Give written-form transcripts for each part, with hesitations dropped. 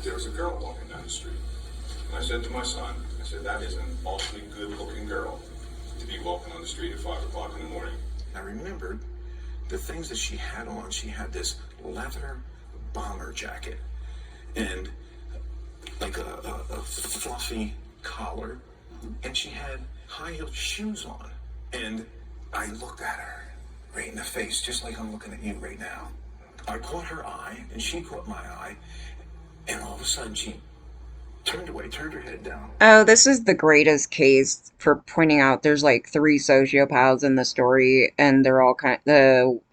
there was a girl walking down the street. And I said to my son, I said, that is an awfully good-looking girl to be walking on the street at 5 o'clock in the morning. I remembered the things that she had on. She had this leather bomber jacket and like a fluffy collar, and she had high-heeled shoes on. And I looked at her right in the face, just like I'm looking at you right now. I caught her eye, and she caught my eye, and all of a sudden she turned away, turned her head down. Oh, this is the greatest case for pointing out there's like 3 sociopaths in the story, and they're all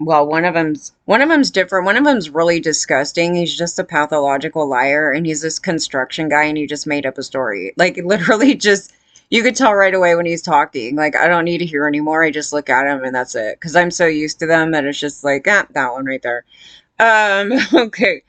one of them's different. One of them's really disgusting. He's just a pathological liar, and he's this construction guy, and he just made up a story. Like, literally just, you could tell right away when he's talking. Like, I don't need to hear anymore. I just look at him, and that's it. Because I'm so used to them that it's just like, that one right there. Okay.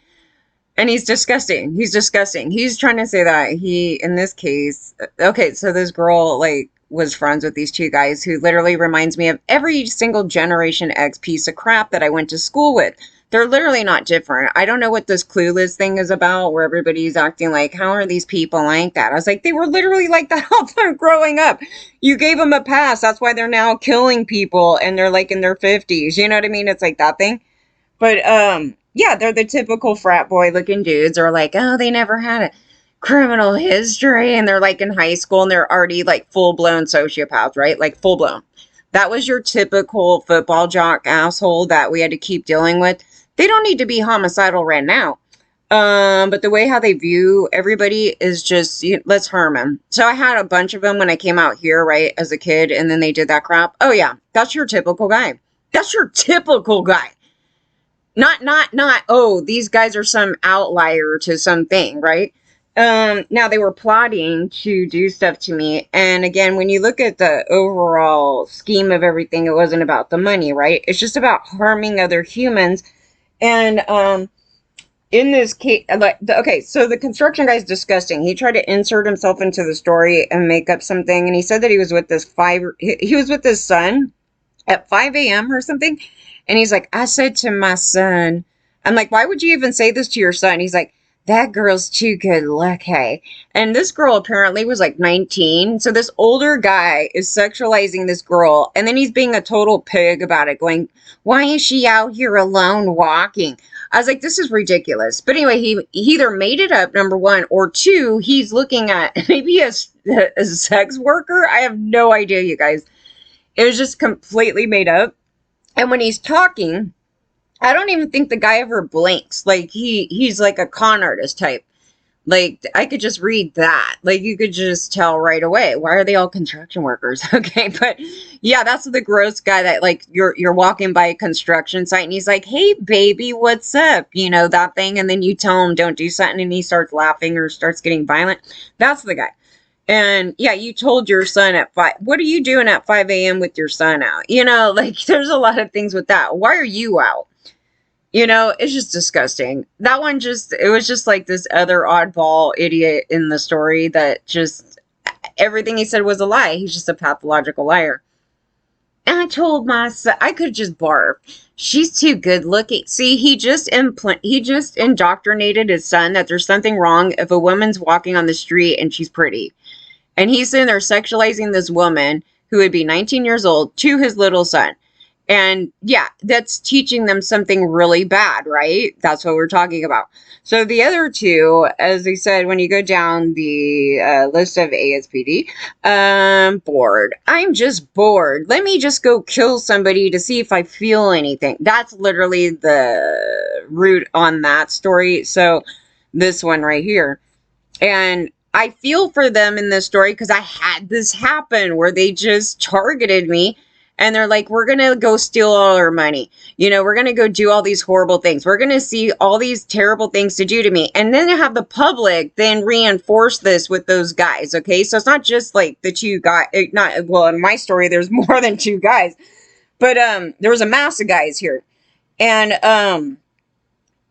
And he's disgusting. He's disgusting. He's trying to say that in this case, okay, so this girl, like, was friends with these 2 guys who literally reminds me of every single Generation X piece of crap that I went to school with. They're literally not different. I don't know what this Clueless thing is about, where everybody's acting like, how are these people like that? I was like, they were literally like that all through growing up. You gave them a pass. That's why they're now killing people, and they're, like, in their 50s. You know what I mean? It's like that thing. But, yeah, they're the typical frat boy looking dudes. Are like, oh, they never had a criminal history, and they're like in high school, and they're already like full-blown sociopaths, right? Like full-blown. That was your typical football jock asshole that we had to keep dealing with. They don't need to be homicidal right now. But the way how they view everybody is just, let's harm them. So I had a bunch of them when I came out here, right, as a kid, and then they did that crap. Oh yeah, that's your typical guy. That's your typical guy. Not, oh, these guys are some outlier to something, right? Now they were plotting to do stuff to me. And again, when you look at the overall scheme of everything, it wasn't about the money, right? It's just about harming other humans. And, in this case, okay, so the construction guy's disgusting. He tried to insert himself into the story and make up something. And he said that he was with he was with his son at 5 a.m. or something. And he's like, I said to my son, I'm like, why would you even say this to your son? He's like, that girl's too good looking. And this girl apparently was like 19. So this older guy is sexualizing this girl. And then he's being a total pig about it, going, why is she out here alone walking? I was like, this is ridiculous. But anyway, he either made it up, number 1, or 2, he's looking at maybe a sex worker. I have no idea, you guys. It was just completely made up. And when he's talking, I don't even think the guy ever blinks. Like, he's like a con artist type. Like, I could just read that. Like, you could just tell right away. Why are they all construction workers? Okay, but yeah, that's the gross guy that, like, you're walking by a construction site and he's like, hey, baby, what's up? You know, that thing. And then you tell him don't do something and he starts laughing or starts getting violent. That's the guy. And yeah, you told your son at 5, what are you doing at 5 a.m. with your son out? You know, like, there's a lot of things with that. Why are you out? You know, it's just disgusting. That one it was just like this other oddball idiot in the story that just, everything he said was a lie. He's just a pathological liar. And I told my son, I could just barf. She's too good looking. See, he just indoctrinated his son that there's something wrong if a woman's walking on the street and she's pretty. And he's sitting there sexualizing this woman who would be 19 years old to his little son. And yeah, that's teaching them something really bad, right? That's what we're talking about. So the other 2, as I said, when you go down the list of ASPD, bored. I'm just bored. Let me just go kill somebody to see if I feel anything. That's literally the root on that story. So this one right here. And I feel for them in this story because I had this happen where they just targeted me. And they're like, we're going to go steal all our money. You know, we're going to go do all these horrible things. We're going to see all these terrible things to do to me. And then have the public then reinforce this with those guys. Okay. So it's not just like the 2 guys, well, in my story, there's more than 2 guys, but, there was a mass of guys here. And,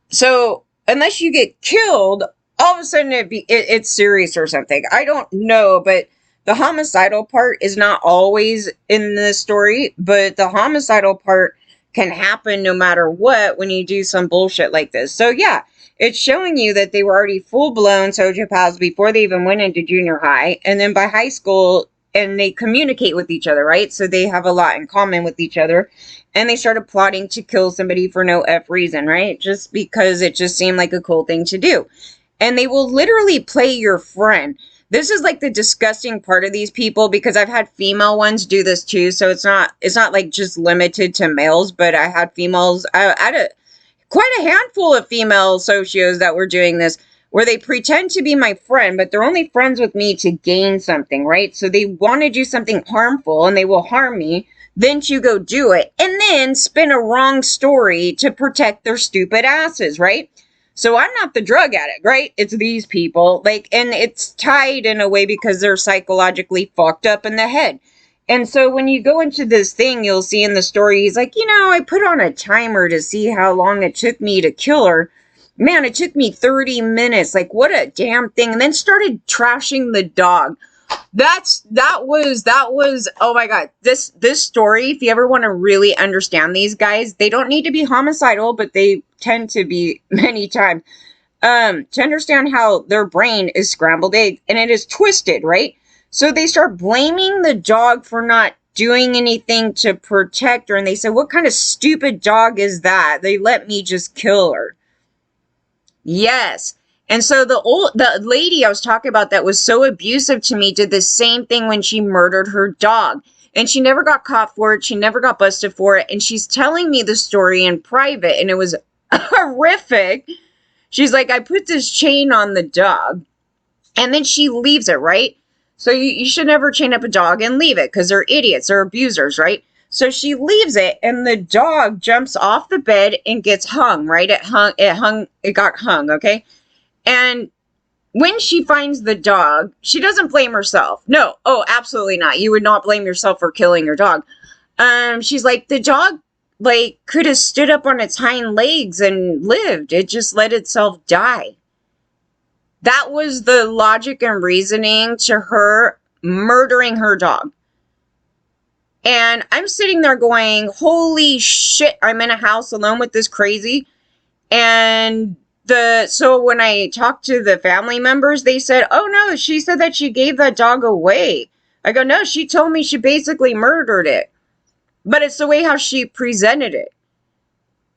so unless you get killed, all of a sudden it's serious or something. I don't know, but the homicidal part is not always in the story, but the homicidal part can happen no matter what when you do some bullshit like this. So yeah, It's showing you that they were already full-blown sociopaths before they even went into junior high. And then by high school, and they communicate with each other, right? So they have a lot in common with each other. And they started plotting to kill somebody for no F reason, right? Just because it just seemed like a cool thing to do. And they will literally play your friend. This is like the disgusting part of these people, because I've had female ones do this too. So it's not like just limited to males, but I had females. I had quite a handful of female socios that were doing this, where they pretend to be my friend, but they're only friends with me to gain something, right? So they want to do something harmful and they will harm me, then to go do it, and then spin a wrong story to protect their stupid asses, right? So I'm not the drug addict, right? It's these people, like, and it's tied in a way because they're psychologically fucked up in the head. And so when you go into this thing, you'll see in the story, he's like, I put on a timer to see how long it took me to kill her. Man, it took me 30 minutes. Like, what a damn thing. And then started trashing the dog. That was, oh my God, this story, if you ever want to really understand these guys, they don't need to be homicidal, but they tend to be many times, to understand how their brain is scrambled eggs and it is twisted, right? So they start blaming the dog for not doing anything to protect her. And they say, what kind of stupid dog is that? They let me just kill her. Yes. And so the lady I was talking about that was so abusive to me did the same thing when she murdered her dog. And she never got caught for it. She never got busted for it. And she's telling me the story in private. And it was horrific. She's like, I put this chain on the dog. And then she leaves it, right? So you should never chain up a dog and leave it, because they're idiots. They're abusers, right? So she leaves it, and the dog jumps off the bed and gets hung, right? It got hung, okay? And when she finds the dog, she doesn't blame herself. No, oh, absolutely not. You would not blame yourself for killing your dog. She's like, the dog, like, could have stood up on its hind legs and lived. It just let itself die. That was the logic and reasoning to her murdering her dog. And I'm sitting there going, holy shit, I'm in a house alone with this crazy. And so when I talked to the family members, they said, oh no, she said that she gave that dog away. I go, no, she told me she basically murdered it. But it's the way how she presented it.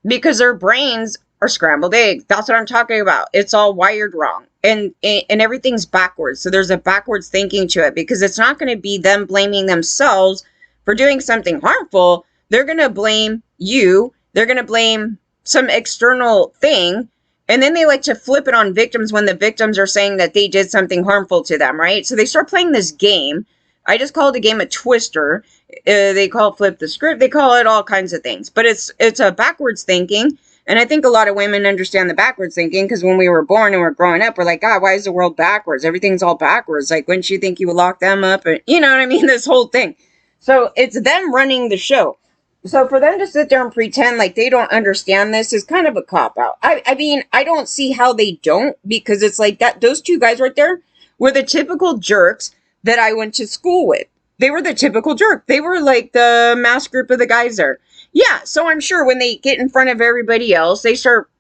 Because their brains are scrambled eggs. That's what I'm talking about. It's all wired wrong. And everything's backwards. So there's a backwards thinking to it, because it's not going to be them blaming themselves for doing something harmful. They're going to blame you. They're going to blame some external thing. And then they like to flip it on victims when the victims are saying that they did something harmful to them, right? So they start playing this game. I just call it a game of Twister. They call it flip the script. They call it all kinds of things. But it's a backwards thinking. And I think a lot of women understand the backwards thinking, because when we were born and we're growing up, we're like, God, why is the world backwards? Everything's all backwards. Like, wouldn't you think you would lock them up? And, you know what I mean? This whole thing. So it's them running the show. So for them to sit there and pretend like they don't understand this is kind of a cop-out. I mean, I don't see how they don't, because it's like that. Those two guys right there were the typical jerks that I went to school with. They were the typical jerk. They were like the mass group of the guys there. Yeah, so I'm sure when they get in front of everybody else, they start,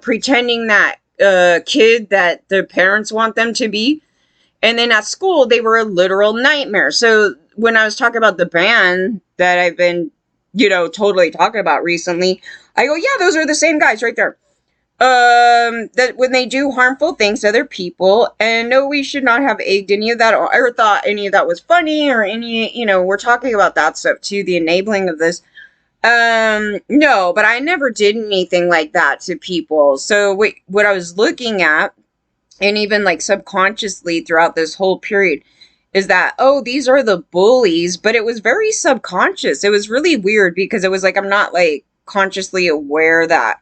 pretending that kid that their parents want them to be. And then at school, they were a literal nightmare. So when I was talking about the band that I've been, totally talking about recently, I go, yeah, those are the same guys right there. That when they do harmful things to other people, and no, we should not have egged any of that or thought any of that was funny or any, we're talking about that stuff too, the enabling of this. No, but I never did anything like that to people. So what I was looking at, and even like subconsciously throughout this whole period, is that, oh, these are the bullies, but it was very subconscious. It was really weird, because it was like, I'm not like consciously aware that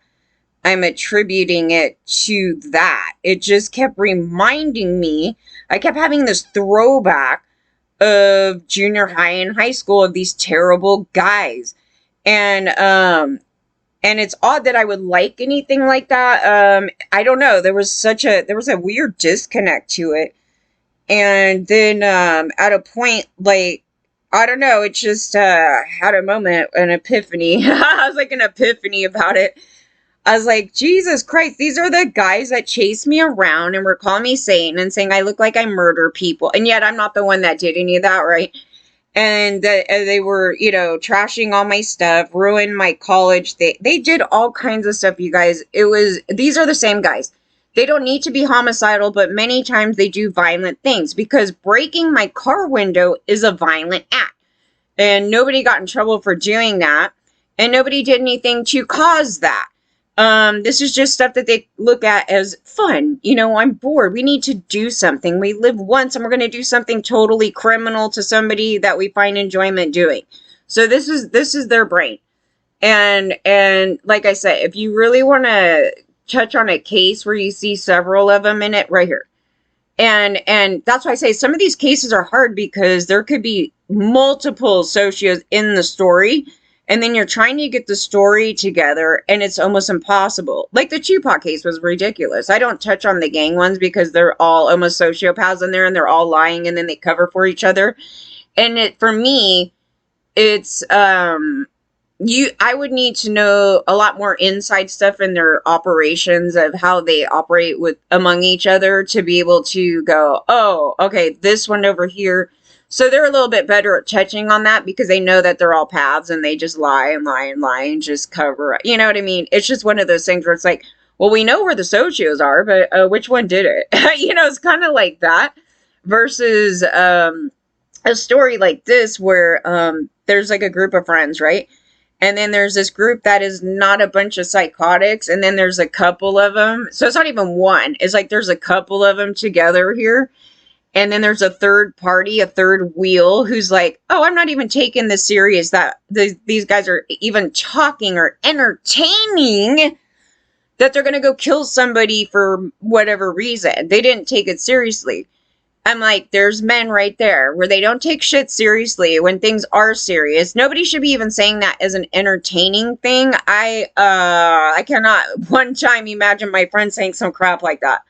I'm attributing it to that. It just kept reminding me, I kept having this throwback of junior high and high school of these terrible guys. And it's odd that I would like anything like that. I don't know. There was a weird disconnect to it. And then, at a point, like, I don't know, it just, had a moment, an epiphany. I was like an epiphany about it. I was like, Jesus Christ, these are the guys that chase me around and were calling me Satan and saying I look like I murder people. And yet I'm not the one that did any of that, right? And they were, trashing all my stuff, ruined my college. They did all kinds of stuff, you guys. These are the same guys. They don't need to be homicidal, but many times they do violent things, because breaking my car window is a violent act. And nobody got in trouble for doing that. And nobody did anything to cause that. This is just stuff that they look at as fun. I'm bored. We need to do something. We live once, and we're going to do something totally criminal to somebody that we find enjoyment doing. So this is their brain. And like I said, if you really want to touch on a case where you see several of them in it, right here. And that's why I say some of these cases are hard, because there could be multiple socios in the story. And then you're trying to get the story together, and it's almost impossible. Like the Tupac case was ridiculous. I don't touch on the gang ones because they're all almost sociopaths in there, and they're all lying, and then they cover for each other. And for me, it's I would need to know a lot more inside stuff in their operations of how they operate among each other to be able to go, oh, okay, this one over here. So they're a little bit better at touching on that, because they know that they're all paths, and they just lie and lie and lie and just cover up. You know what I mean? It's just one of those things where it's like, well, we know where the socios are, but which one did it? It's kind of like that, versus a story like this where there's like a group of friends, right? And then there's this group that is not a bunch of psychotics, and then there's a couple of them. So it's not even one. It's like there's a couple of them together here. And then there's a third party, a third wheel, who's like, oh, I'm not even taking this serious that these guys are even talking or entertaining that they're going to go kill somebody for whatever reason. They didn't take it seriously. I'm like, there's men right there where they don't take shit seriously when things are serious. Nobody should be even saying that as an entertaining thing. I cannot one time imagine my friend saying some crap like that,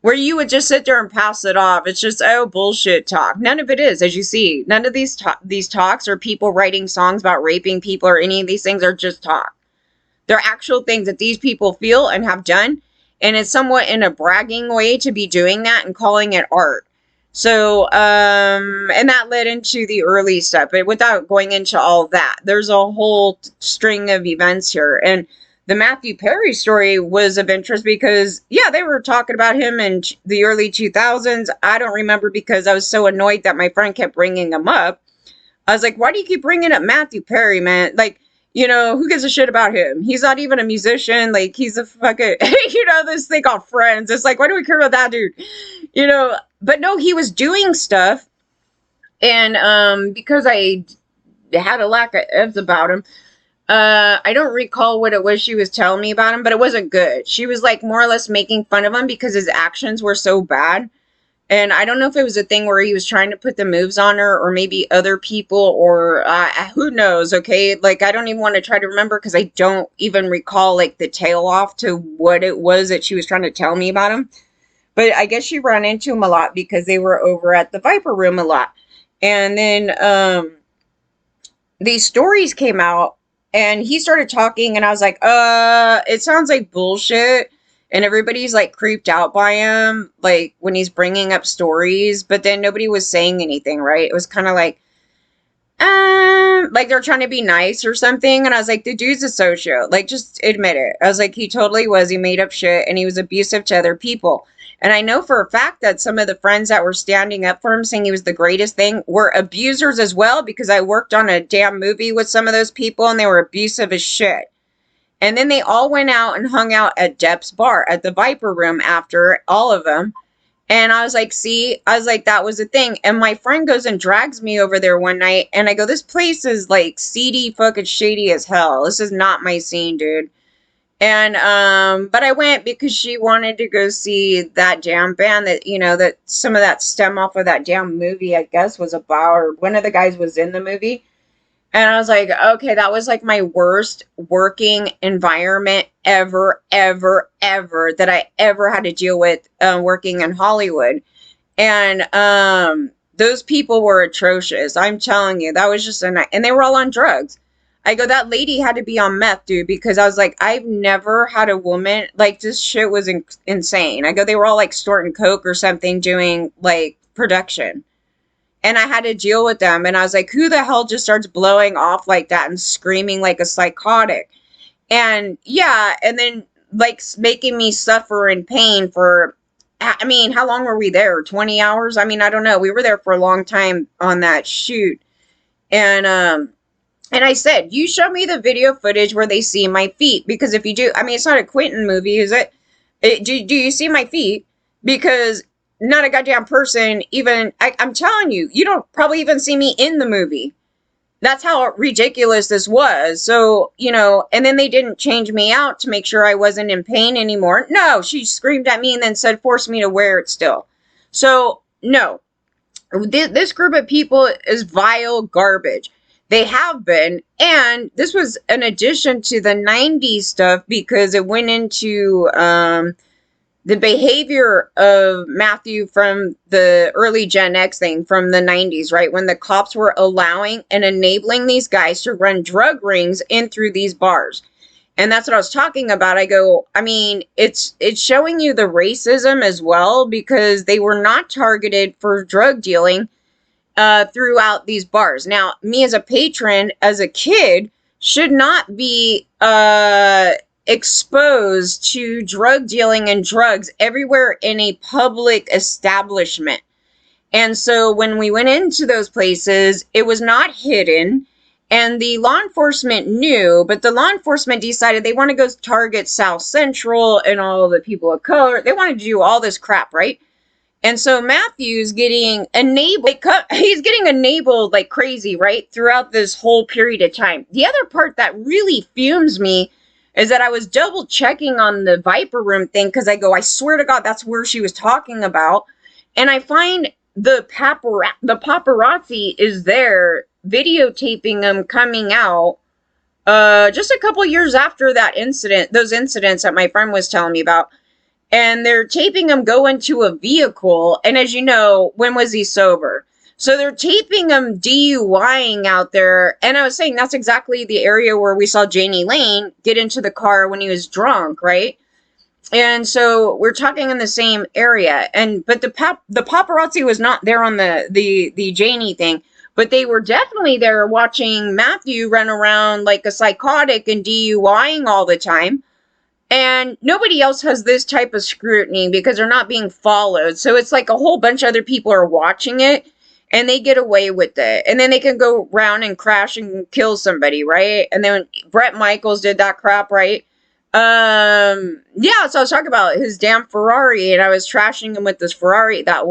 where you would just sit there and pass it off. It's just, oh, bullshit talk. None of it is, as you see. None of these talks or people writing songs about raping people or any of these things are just talk. They're actual things that these people feel and have done. And it's somewhat in a bragging way to be doing that and calling it art. So, and that led into the early stuff. But without going into all that, there's a whole string of events here. And the Mathew Perry story was of interest because, yeah, they were talking about him in the early 2000s. I don't remember, because I was so annoyed that my friend kept bringing him up. I was like, why do you keep bringing up Mathew Perry, man? Like, who gives a shit about him? He's not even a musician. Like, he's a fucking, this thing called Friends. It's like, why do we care about that dude? But no, he was doing stuff. And because I had a lack of ifs about him, I don't recall what it was she was telling me about him, but it wasn't good. She was like more or less making fun of him because his actions were so bad. And I don't know if it was a thing where he was trying to put the moves on her, or maybe other people, or who knows, okay? Like, I don't even want to try to remember, because I don't even recall, like, the tail off to what it was that she was trying to tell me about him. But I guess she ran into him a lot because they were over at the Viper Room a lot. And then these stories came out, and he started talking, and I was like, it sounds like bullshit. And everybody's like creeped out by him, like when he's bringing up stories, but then nobody was saying anything, right? It was kind of like they're trying to be nice or something. And I was like, the dude's a socio, like, just admit it. I was like, he totally was. He made up shit, and he was abusive to other people. And I know for a fact that some of the friends that were standing up for him, saying he was the greatest thing, were abusers as well, because I worked on a damn movie with some of those people, and they were abusive as shit. And then they all went out and hung out at Depp's bar at the Viper Room after, all of them. And I was like, see, that was a thing. And my friend goes and drags me over there one night, and I go, this place is like seedy, fucking shady as hell. This is not my scene, dude. And, but I went because she wanted to go see that damn band that, that some of that stem off of that damn movie, I guess, was about, or one of the guys was in the movie. And I was like, okay, that was like my worst working environment ever that I ever had to deal with working in Hollywood. And those people were atrocious. I'm telling you, that was just a night. And they were all on drugs. I go, that lady had to be on meth, dude, because I was like, I've never had a woman, like, this shit was insane. I go, they were all like snorting coke or something doing like production. And I had to deal with them. And I was like, who the hell just starts blowing off like that and screaming like a psychotic? And yeah, and then like making me suffer in pain for, I mean, how long were we there? 20 hours? I mean, I don't know. We were there for a long time on that shoot. And I said, you show me the video footage where they see my feet. Because if you do, I mean, it's not a Quentin movie, is it? Do you see my feet? Because not a goddamn person even, I'm telling you, you don't probably even see me in the movie. That's how ridiculous this was. So, you know, and then they didn't change me out to make sure I wasn't in pain anymore. No, she screamed at me and then said, force me to wear it still. So, no. This group of people is vile garbage. They have been, and this was an addition to the 90s stuff because it went into the behavior of Mathew from the early Gen X thing from the 90s, right? When the cops were allowing and enabling these guys to run drug rings in through these bars. And that's what I was talking about. I go, I mean, it's showing you the racism as well because they were not targeted for drug dealing throughout these bars. Now, me as a patron, as a kid, should not be exposed to drug dealing and drugs everywhere in a public establishment. And so when we went into those places, it was not hidden. And the law enforcement knew, but the law enforcement decided they want to go target South Central and all the people of color. They wanted to do all this crap, right? And so Matthew's getting enabled. He's getting enabled like crazy, right? Throughout this whole period of time. The other part that really fumes me is that I was double checking on the Viper Room thing because I go, I swear to God, that's where she was talking about. And I find the paparazzi is there videotaping them coming out just a couple years after that incident, those incidents that my friend was telling me about. And they're taping him go into a vehicle. And as you know, when was he sober? So they're taping him DUIing out there. And I was saying that's exactly the area where we saw Janie Lane get into the car when he was drunk, right? And so we're talking in the same area. But the paparazzi was not there on the Janie thing. But they were definitely there watching Mathew run around like a psychotic and DUIing all the time. And nobody else has this type of scrutiny because they're not being followed. So it's like a whole bunch of other people are watching it and they get away with it. And then they can go around and crash and kill somebody, right? And then Bret Michaels did that crap, right? Yeah, so I was talking about his damn Ferrari and I was trashing him with this Ferrari that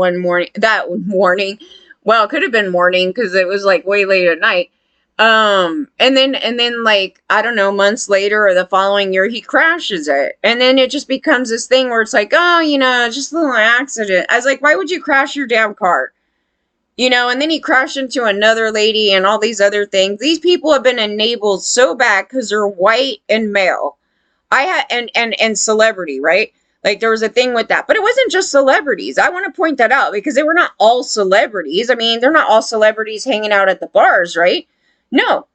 morning. Well, it could have been morning because it was like way late at night. And then like, I don't know, months later or the following year, he crashes it. And then it just becomes this thing where it's like, oh, you know, just a little accident. I was like, why would you crash your damn car? You know, and then he crashed into another lady and all these other things. These people have been enabled so bad because they're white and male. And celebrity, right? Like there was a thing with that, but it wasn't just celebrities. I want to point that out because they were not all celebrities. I mean, they're not all celebrities hanging out at the bars, right? No,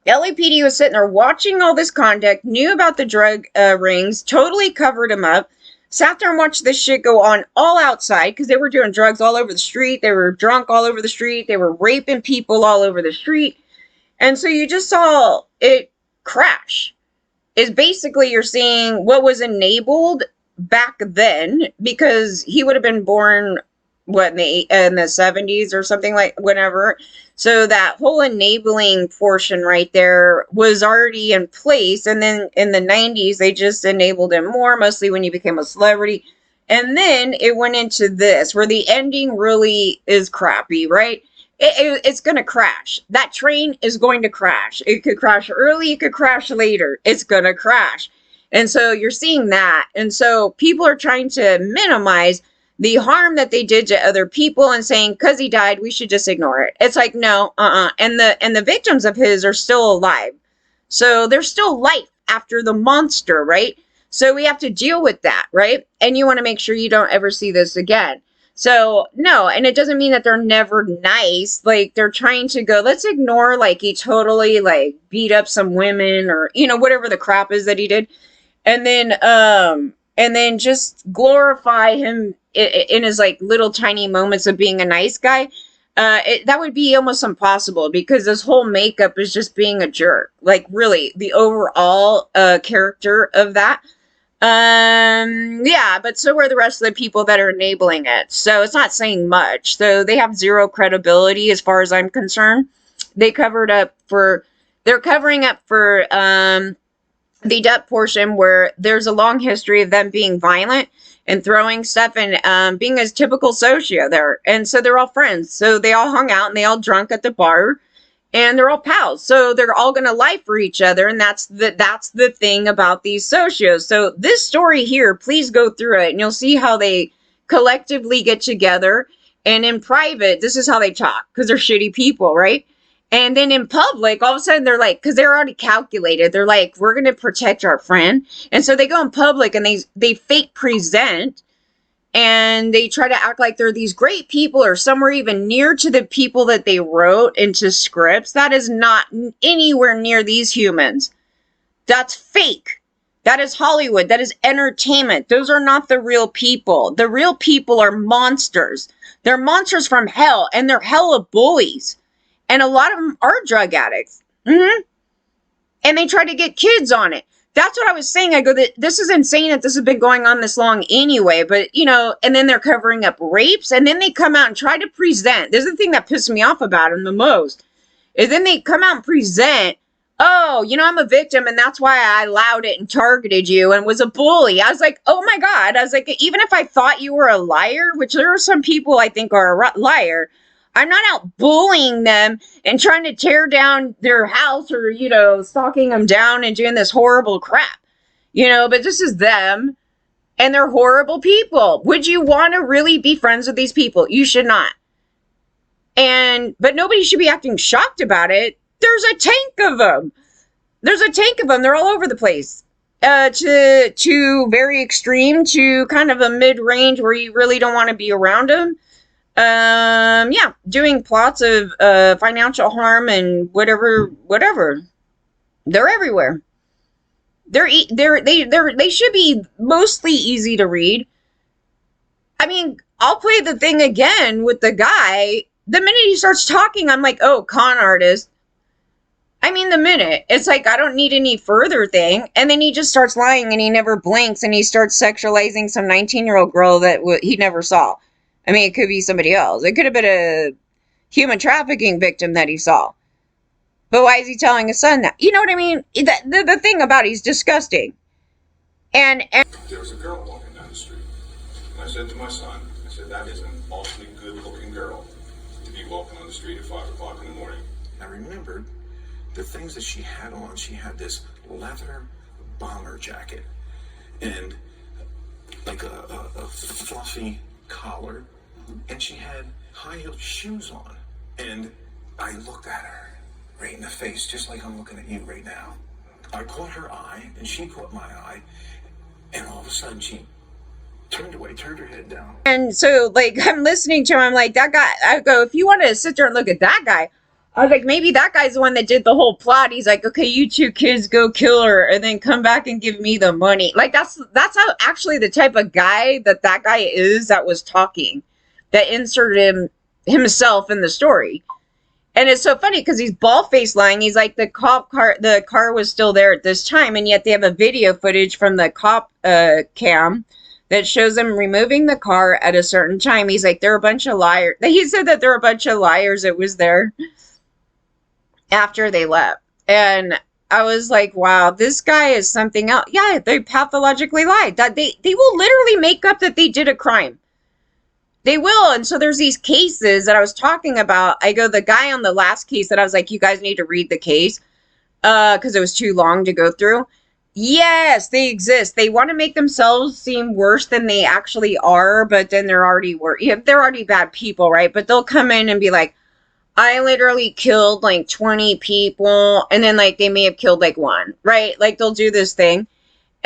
LAPD was sitting there watching all this conduct, knew about the drug rings, totally covered them up, sat there and watched this shit go on all outside because they were doing drugs all over the street. They were drunk all over the street. They were raping people all over the street. And so you just saw it crash. Is basically you're seeing what was enabled back then because he would have been born in the 70s or something like whenever. So that whole enabling portion right there was already in place. And then in the 90s, they just enabled him more, mostly when you became a celebrity. And then it went into this, where the ending really is crappy, right? It's going to crash. That train is going to crash. It could crash early. It could crash later. It's going to crash. And so you're seeing that. And so people are trying to minimize the harm that they did to other people and saying, because he died, we should just ignore it. It's like, no, And the victims of his are still alive. So there's still life after the monster, right? So we have to deal with that, right? And you want to make sure you don't ever see this again. So, no, and it doesn't mean that they're never nice. Like, they're trying to go, let's ignore, like, he totally, like, beat up some women or, whatever the crap is that he did. And then just glorify him in his, like, little tiny moments of being a nice guy. That would be almost impossible because this whole makeup is just being a jerk. Like, really, the overall character of that. Yeah, but so are the rest of the people that are enabling it. So it's not saying much. So they have zero credibility as far as I'm concerned. They're covering up for the debt portion where there's a long history of them being violent and throwing stuff and being a typical socio there. And so they're all friends. So they all hung out and they all drunk at the bar. And they're all pals, so they're all going to lie for each other, and that's the thing about these socios. So this story here, please go through it, and you'll see how they collectively get together, and in private, this is how they talk, because they're shitty people, right? And then in public, all of a sudden, they're like, because they're already calculated, they're like, we're going to protect our friend, and so they go in public, and they fake present, and they try to act like they're these great people or somewhere even near to the people that they wrote into scripts. That is not anywhere near these humans. That's fake. That is Hollywood. That is entertainment. Those are not the real people. The real people are monsters. They're monsters from hell, and they're hella bullies. And a lot of them are drug addicts. And they try to get kids on it. That's what I was saying. I go, this is insane that this has been going on this long anyway. But, and then they're covering up rapes. And then they come out and try to present. This is the thing that pisses me off about them the most. Is then they come out and present, oh, I'm a victim. And that's why I allowed it and targeted you and was a bully. I was like, oh my God. I was like, even if I thought you were a liar, which there are some people I think are a liar, I'm not out bullying them and trying to tear down their house or, stalking them down and doing this horrible crap, but this is them and they're horrible people. Would you want to really be friends with these people? You should not. But nobody should be acting shocked about it. There's a tank of them. They're all over the place. To very extreme to kind of a mid-range where you really don't want to be around them. Doing plots of financial harm and whatever. They're everywhere. They should be mostly easy to read. I mean, I'll play the thing again with the guy. The minute he starts talking, I'm like, oh, con artist. I mean, the minute. It's like, I don't need any further thing. And then he just starts lying and he never blinks and he starts sexualizing some 19-year-old girl that he never saw. I mean, it could be somebody else. It could have been a human trafficking victim that he saw. But why is he telling his son that? You know what I mean? The thing about it, he's disgusting. And there was a girl walking down the street. And I said to my son, that is an awfully good-looking girl to be walking on the street at 5 o'clock in the morning. I remembered the things that she had on. She had this leather bomber jacket and like a fluffy collar. And she had high-heeled shoes on. And I looked at her right in the face, just like I'm looking at you right now. I caught her eye, and she caught my eye. And all of a sudden, she turned away, turned her head down. And so, like, I'm listening to him. I'm like, that guy. I go, if you want to sit there and look at that guy, I was like, maybe that guy's the one that did the whole plot. He's like, okay, you two kids go kill her and then come back and give me the money. Like, that's how actually the type of guy that guy is that was talking. That inserted himself in the story. And it's so funny because he's bald-faced lying. He's like, the car was still there at this time, and yet they have a video footage from the cop cam that shows them removing the car at a certain time. He's like, they're a bunch of liars. He said that they're a bunch of liars. It was there after they left. And I was like, wow, this guy is something else. Yeah, they pathologically lied. That they will literally make up that they did a crime. They will. And so there's these cases that I was talking about. I go, the guy on the last case that I was like, you guys need to read the case because it was too long to go through. Yes, they exist. They want to make themselves seem worse than they actually are, but then they're already they're already bad people, right? But they'll come in and be like, I literally killed like 20 people, and then like they may have killed like one, right? Like they'll do this thing.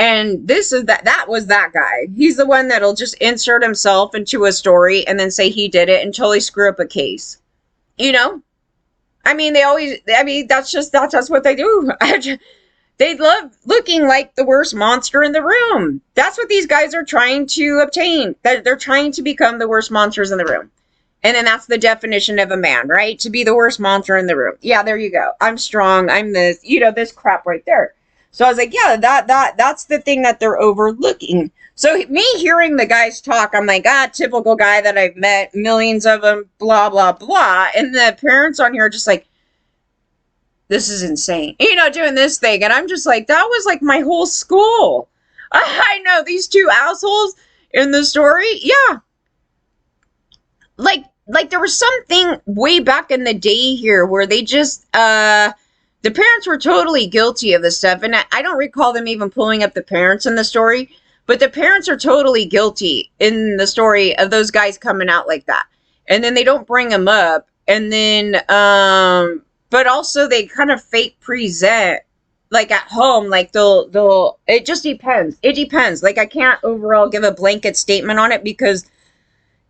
And that was that guy. He's the one that'll just insert himself into a story and then say he did it and totally screw up a case. You know? I mean, that's what they do. They love looking like the worst monster in the room. That's what these guys are trying to obtain. They're trying to become the worst monsters in the room. And then that's the definition of a man, right? To be the worst monster in the room. Yeah, there you go. I'm strong. I'm this, this crap right there. So I was like, yeah, that's the thing that they're overlooking. So me hearing the guys talk, I'm like, typical guy that I've met, millions of them, blah, blah, blah. And the parents on here are just like, this is insane. Doing this thing. And I'm just like, that was like my whole school. I know these two assholes in the story. Yeah. Like there was something way back in the day here where they just, the parents were totally guilty of this stuff. And I don't recall them even pulling up the parents in the story, but the parents are totally guilty in the story of those guys coming out like that. And then they don't bring them up. And then, but also they kind of fake present, like at home, like it just depends. It depends. Like I can't overall give a blanket statement on it because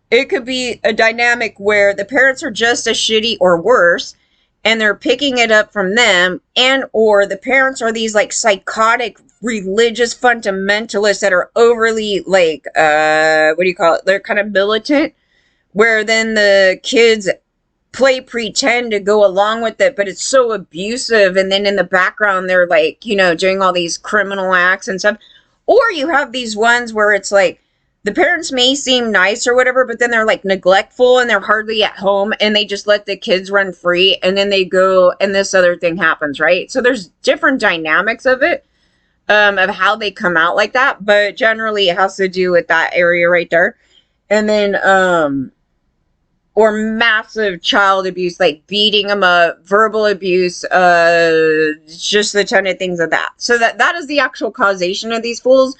it could be a dynamic where the parents are just as shitty or worse, and they're picking it up from them, and or the parents are these like psychotic religious fundamentalists that are overly like, what do you call it? They're kind of militant, where then the kids play pretend to go along with it, but it's so abusive. And then in the background, they're like, doing all these criminal acts and stuff. Or you have these ones where it's like, the parents may seem nice or whatever, but then they're like neglectful and they're hardly at home and they just let the kids run free and then they go and this other thing happens, right? So there's different dynamics of it, of how they come out like that, but generally it has to do with that area right there. And then, or massive child abuse, like beating them up, verbal abuse, just a ton of things of that. So that is the actual causation of these fools.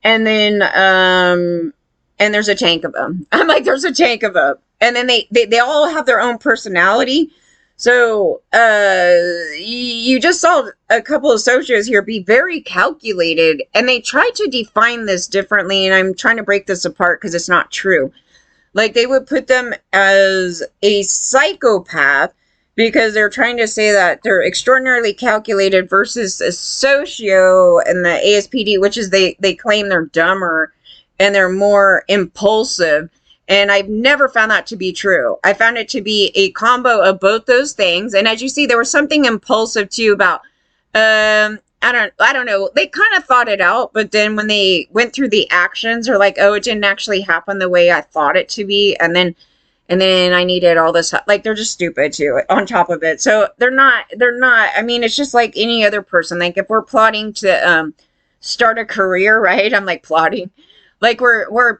And then, and there's a tank of them. I'm like, there's a tank of them. And then they all have their own personality. So, you just saw a couple of socios here be very calculated, and they try to define this differently. And I'm trying to break this apart because it's not true. Like they would put them as a psychopath because they're trying to say that they're extraordinarily calculated versus a socio and the ASPD, which is they claim they're dumber and they're more impulsive. And I've never found that to be true. I found it to be a combo of both those things. And as you see, there was something impulsive too about, I don't know. They kind of thought it out, but then when they went through the actions, are like, oh, it didn't actually happen the way I thought it to be. And then I needed all this, like, they're just stupid too, on top of it. So they're not, I mean, it's just like any other person. Like if we're plotting to, start a career, right? I'm like plotting, like we're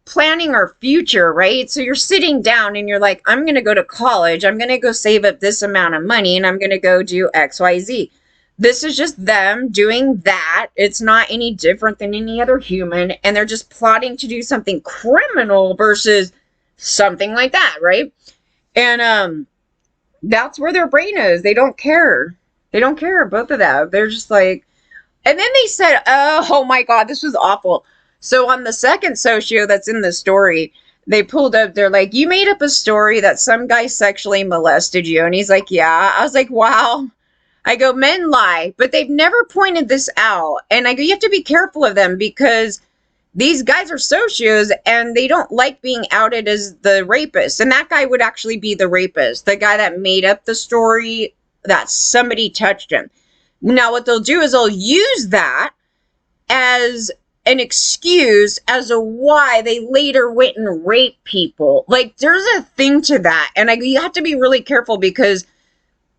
planning our future, right? So you're sitting down and you're like, I'm going to go to college. I'm going to go save up this amount of money and I'm going to go do X, Y, Z. This is just them doing that. It's not any different than any other human. And they're just plotting to do something criminal versus something like that, right? And that's where their brain is. They don't care. They don't care, both of them. They're just like, and then they said, oh my God, this was awful. So on the second socio that's in the story, they pulled up, they're like, you made up a story that some guy sexually molested you. And he's like, yeah. I was like, wow. I go, men lie, but they've never pointed this out. And I go, you have to be careful of them because these guys are socios and they don't like being outed as the rapist. And that guy would actually be the rapist, the guy that made up the story that somebody touched him. Now, what they'll do is they'll use that as an excuse as to why they later went and raped people. Like, there's a thing to that. And you have to be really careful because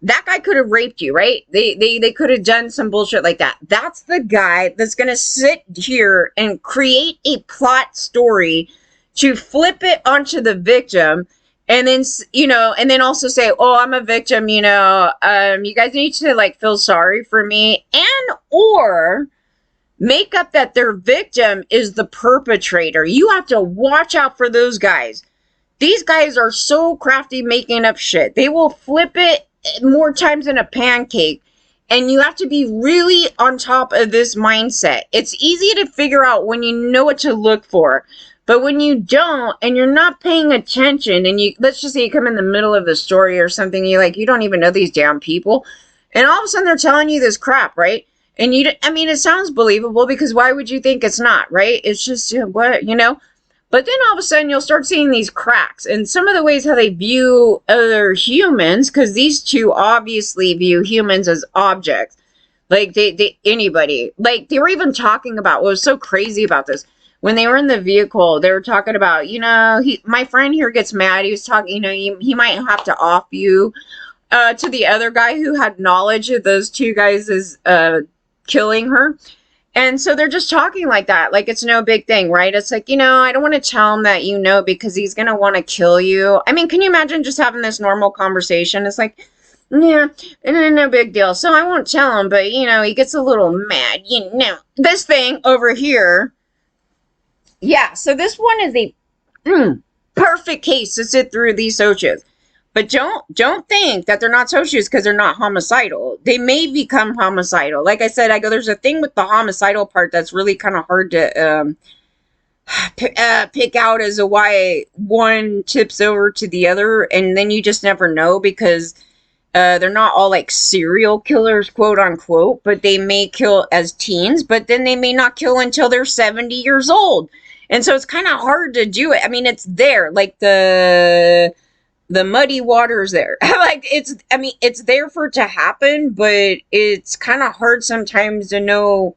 that guy could have raped you, right? They could have done some bullshit like that. That's the guy that's going to sit here and create a plot story to flip it onto the victim. And then, and then also say, oh, I'm a victim, you guys need to like feel sorry for me, and or make up that their victim is the perpetrator. You have to watch out for those guys. These guys are so crafty making up shit. They will flip it more times than a pancake And you have to be really on top of this mindset. It's easy to figure out when you know what to look for. But when you don't, and you're not paying attention, and let's just say you come in the middle of the story or something, you don't even know these damn people, and all of a sudden they're telling you this crap, right? And it sounds believable, because why would you think it's not, right? It's just, what, But then all of a sudden you'll start seeing these cracks, and some of the ways how they view other humans, because these two obviously view humans as objects. Like, anybody. Like, they were even talking about, what was so crazy about this, when they were in the vehicle, they were talking about, my friend here gets mad. He was talking, he might have to off you to the other guy who had knowledge of those two guys is killing her. And so they're just talking like that. Like, it's no big thing, right? It's like, I don't want to tell him that, because he's going to want to kill you. I mean, can you imagine just having this normal conversation? It's like, yeah, no big deal. So I won't tell him, but, he gets a little mad. This thing over here. Yeah, so this one is a perfect case to sit through these socios. But don't think that they're not socios because they're not homicidal. They may become homicidal. Like I said, there's a thing with the homicidal part that's really kind of hard to pick out as to why one tips over to the other, and then you just never know, because they're not all like serial killers, quote unquote, but they may kill as teens, but then they may not kill until they're 70 years old. And so it's kind of hard to do it. I mean, it's there, like the muddy water's there. Like, it's there for it to happen, but it's kind of hard sometimes to know,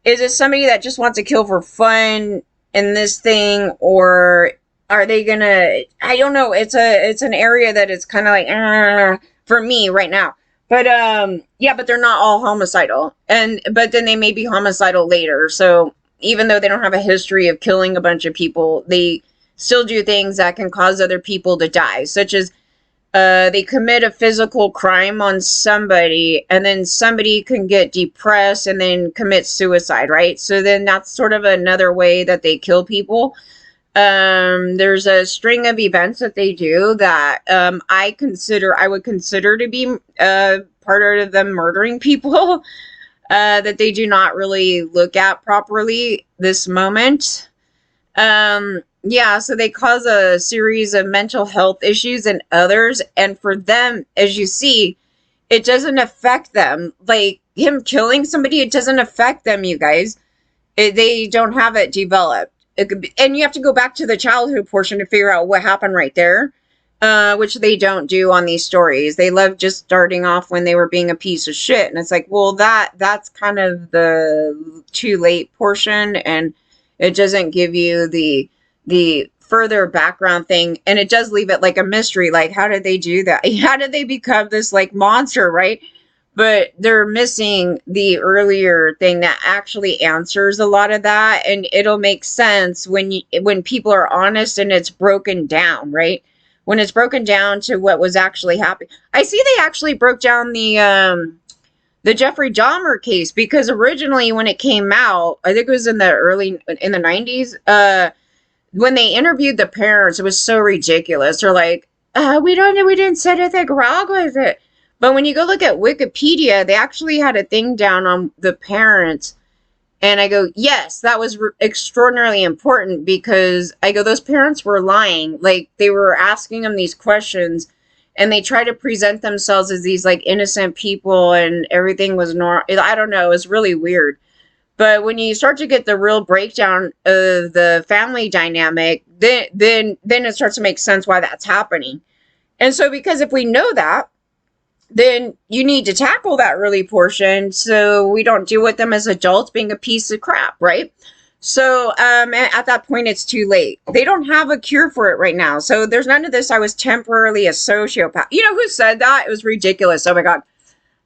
is it somebody that just wants to kill for fun in this thing, or are they gonna, I don't know. It's an area that is kind of like, for me right now. But, yeah, but they're not all homicidal. But then they may be homicidal later. So even though they don't have a history of killing a bunch of people, they still do things that can cause other people to die, such as they commit a physical crime on somebody, and then somebody can get depressed and then commit suicide, right? So then that's sort of another way that they kill people. There's a string of events that they do that I would consider to be part of them murdering people that they do not really look at properly this moment. Yeah, so they cause a series of mental health issues in others, and for them, as you see, it doesn't affect them. Like, him killing somebody, it doesn't affect them, you guys. They don't have it developed. And you have to go back to the childhood portion to figure out what happened right there, which they don't do on these stories. They love just starting off when they were being a piece of shit, and it's like, well, that's kind of the too late portion, and it doesn't give you the further background thing, and it does leave it like a mystery, like, how did they do that? How did they become this like monster, right? But they're missing the earlier thing that actually answers a lot of that, and it'll make sense when people are honest and it's broken down, right? When it's broken down to what was actually happening. I see they actually broke down the Jeffrey Dahmer case, because originally when it came out, I think it was in the 90s, when they interviewed the parents, it was so ridiculous. They're like, we didn't see anything wrong with it. But when you go look at Wikipedia, they actually had a thing down on the parents. And I go, yes, that was extraordinarily important, because I go, those parents were lying. Like, they were asking them these questions, and they try to present themselves as these like innocent people, and everything was normal. I don't know. It was really weird. But when you start to get the real breakdown of the family dynamic, then it starts to make sense why that's happening. And so, because if we know that, then you need to tackle that early portion so we don't deal with them as adults being a piece of crap, right? So at that point, it's too late. They don't have a cure for it right now. So there's none of this, I was temporarily a sociopath. You know who said that? It was ridiculous. Oh my God.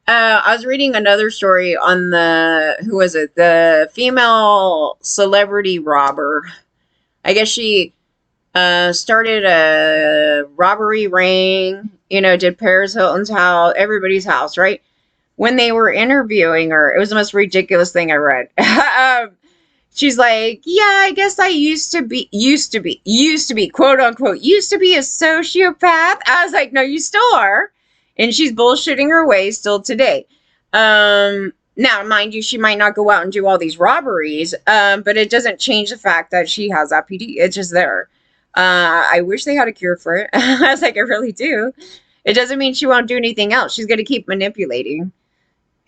I was reading another story on the female celebrity robber. I guess she started a robbery ring, did Paris Hilton's house, everybody's house, right? When they were interviewing her, it was the most ridiculous thing I read. She's like, yeah, I guess I used to be, quote unquote, used to be a sociopath. I was like, no, you still are. And she's bullshitting her way still today. Now, mind you, she might not go out and do all these robberies, but it doesn't change the fact that she has that PD. It's just there. I wish they had a cure for it. I was like, I really do. It doesn't mean she won't do anything else. She's going to keep manipulating.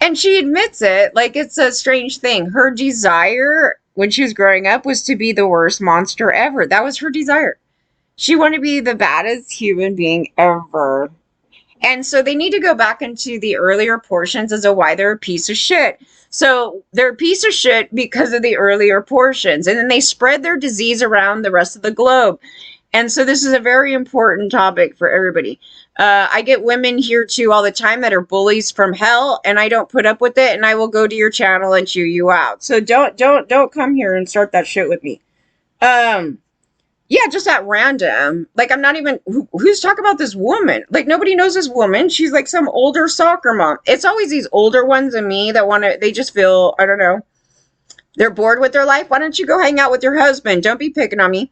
And she admits it. Like, it's a strange thing. Her desire when she was growing up was to be the worst monster ever. That was her desire. She wanted to be the baddest human being ever. And so they need to go back into the earlier portions as to why they're a piece of shit. So they're a piece of shit because of the earlier portions. And then they spread their disease around the rest of the globe. And so this is a very important topic for everybody. I get women here too all the time that are bullies from hell, and I don't put up with it, and I will go to your channel and chew you out. So don't come here and start that shit with me. Yeah, just at random. Like, I'm not even, who's talking about this woman? Like, nobody knows this woman. She's like some older soccer mom. It's always these older ones than me that want to, they just feel, I don't know, they're bored with their life. Why don't you go hang out with your husband? Don't be picking on me.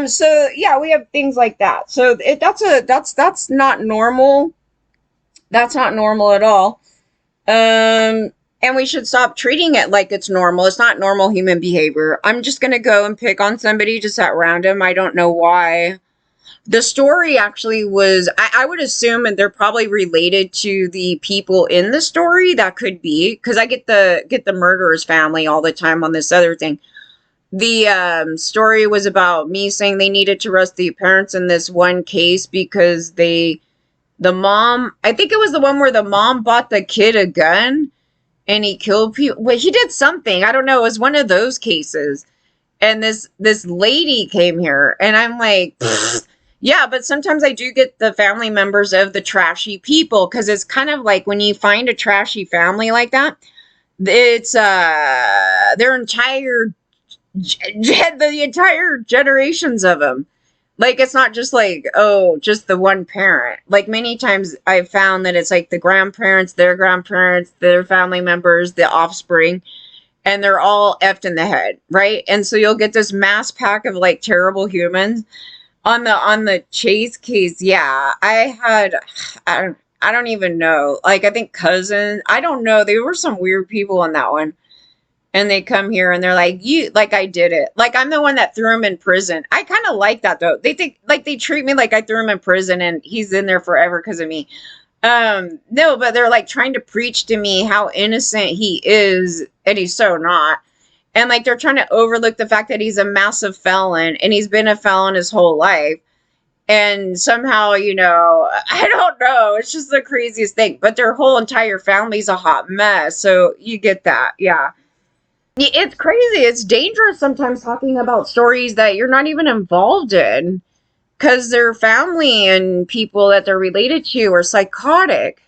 So yeah, we have things like that. So that's not normal. That's not normal at all. And we should stop treating it like it's normal. It's not normal human behavior. I'm just going to go and pick on somebody just at random. I don't know why. The story actually was, I would assume, and they're probably related to the people in the story. That could be, because I get the murderer's family all the time on this other thing. The story was about me saying they needed to arrest the parents in this one case because the mom, I think it was the one where the mom bought the kid a gun and he killed people. Well, he did something. I don't know. It was one of those cases. And this lady came here and I'm like, yeah, but sometimes I do get the family members of the trashy people, because it's kind of like when you find a trashy family like that, it's their entire the entire generations of them. Like, it's not just like, oh, just the one parent. Like, many times I've found that it's like the grandparents, their family members, the offspring, and they're all effed in the head, right? And so you'll get this mass pack of like terrible humans. On the Chase case, yeah, I don't even know. Like, I think cousins, I don't know. There were some weird people on that one. And they come here and they're like, I did it. Like, I'm the one that threw him in prison. I kind of like that though. They think, like, they treat me like I threw him in prison and he's in there forever because of me. No, but they're like trying to preach to me how innocent he is, and he's so not. And like, they're trying to overlook the fact that he's a massive felon and he's been a felon his whole life. And somehow, I don't know. It's just the craziest thing. But their whole entire family's a hot mess. So you get that. Yeah. It's crazy. It's dangerous sometimes talking about stories that you're not even involved in, because their family and people that they're related to are psychotic.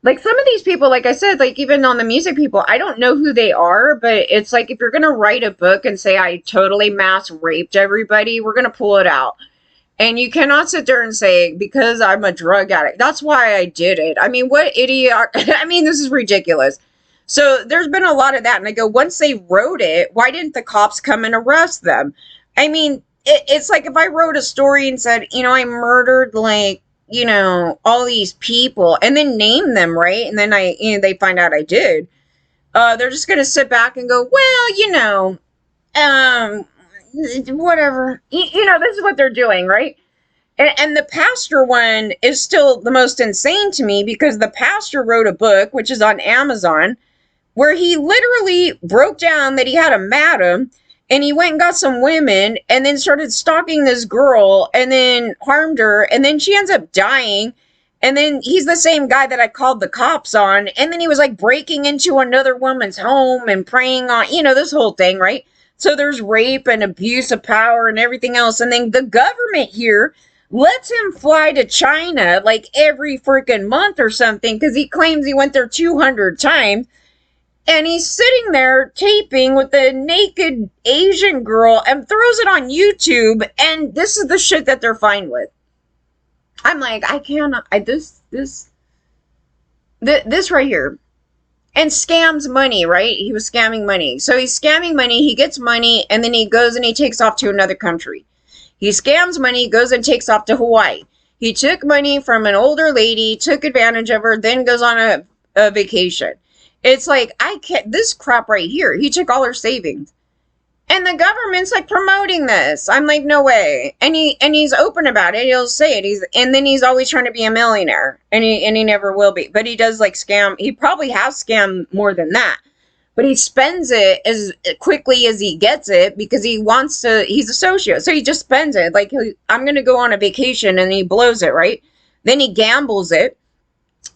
Like, some of these people, like I said, like even on the music people, I don't know who they are, but it's like, if you're going to write a book and say I totally mass raped everybody, we're going to pull it out. And you cannot sit there and say, because I'm a drug addict, that's why I did it. I mean, what idiot? I mean, this is ridiculous. So there's been a lot of that. And I go, once they wrote it, why didn't the cops come and arrest them? I mean, it's like if I wrote a story and said, I murdered like, all these people and then name them, right? And then they find out I did. They're just going to sit back and go, well, whatever. This is what they're doing, right? And the pastor one is still the most insane to me, because the pastor wrote a book, which is on Amazon, where he literally broke down that he had a madam and he went and got some women and then started stalking this girl and then harmed her. And then she ends up dying. And then he's the same guy that I called the cops on. And then he was like breaking into another woman's home and preying on, this whole thing, right? So there's rape and abuse of power and everything else. And then the government here lets him fly to China like every freaking month or something, because he claims he went there 200 times. And he's sitting there taping with a naked Asian girl and throws it on YouTube. And this is the shit that they're fine with. I'm like, I cannot, this right here. And scams money, right? He was scamming money. So he's scamming money, he gets money, and then he goes and he takes off to another country. He scams money, goes and takes off to Hawaii. He took money from an older lady, took advantage of her, then goes on a vacation. It's like, I can't, this crap right here, he took all her savings. And the government's like promoting this. I'm like, no way. And he's open about it. He'll say it. And then he's always trying to be a millionaire. And he never will be. But he does like scam. He probably has scammed more than that. But he spends it as quickly as he gets it because he wants to, he's a socio. So he just spends it. Like, I'm going to go on a vacation, and he blows it, right? Then he gambles it.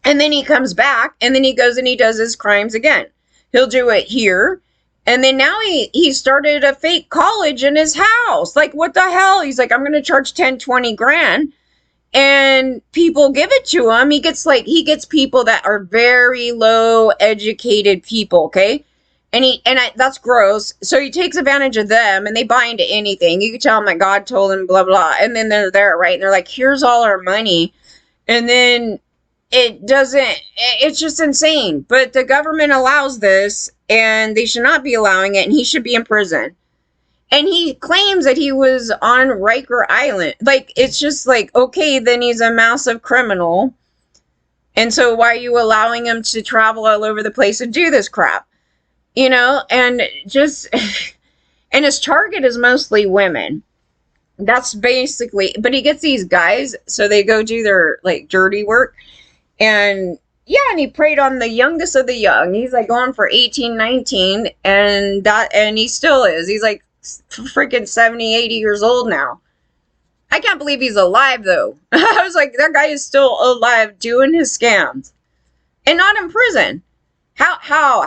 And then he comes back, and then he goes and he does his crimes again. He'll do it here. And then now he started a fake college in his house. Like, what the hell? He's like, I'm going to charge 10, 20 grand. And people give it to him. He gets people that are very low educated people, okay? That's gross. So he takes advantage of them, and they buy into anything. You can tell them that God told them, blah, blah. And then they're there, right? And they're like, here's all our money. And then it's just insane. But the government allows this, and they should not be allowing it, and he should be in prison. And he claims that he was on Riker Island. Like, it's just like, okay, then he's a massive criminal. And so why are you allowing him to travel all over the place and do this crap? You know, and just, and his target is mostly women. That's basically, but he gets these guys, so they go do their, like, dirty work. And yeah, and he preyed on the youngest of the young. He's like going for 18, 19, and he still is. He's like freaking 70, 80 years old now. I can't believe he's alive, though. I was like, that guy is still alive doing his scams and not in prison. How?